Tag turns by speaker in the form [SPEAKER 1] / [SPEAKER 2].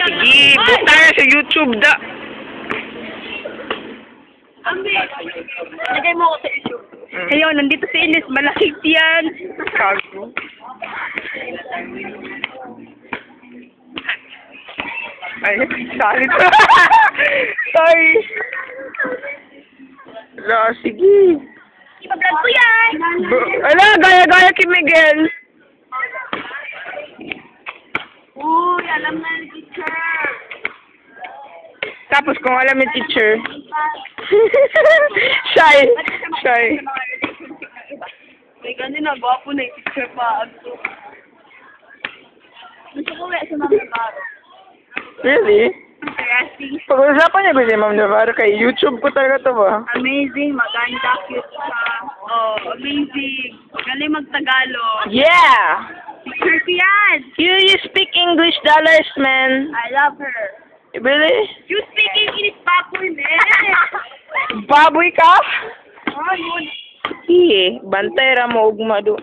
[SPEAKER 1] Sige, buta na sa YouTube da.
[SPEAKER 2] Ambi, lagay mo ako sa YouTube.
[SPEAKER 1] Ayun, nandito si Ines, malakit yan. Kago. Ay, salit. Sorry. Sige.
[SPEAKER 2] Ipa-vlog ko yan!
[SPEAKER 1] Ala, gaya-gaya kay Miguel.
[SPEAKER 2] Uy, alam na ni teacher.
[SPEAKER 1] Tapos kung alam ni teacher. Shy.
[SPEAKER 2] May ganun na, gwapo na yung teacher pa. Gusto ko sa Ma'am Navarro.
[SPEAKER 1] Really?
[SPEAKER 2] Interesting.
[SPEAKER 1] Pag-usapan niya ba si Ma'am Navarro kay YouTube ko talaga to ba?
[SPEAKER 2] Amazing, maganda, cute siya. Oh, amazing. Galing mag-Tagalog.
[SPEAKER 1] Yeah!
[SPEAKER 2] Teacher ko yan.
[SPEAKER 1] You speak English dollars, man.
[SPEAKER 2] I love her.
[SPEAKER 1] Really?
[SPEAKER 2] You speak English, papoy, man.
[SPEAKER 1] Baboy ka?
[SPEAKER 2] Oh, yun.
[SPEAKER 1] Sige, bantay ra mo ugma do.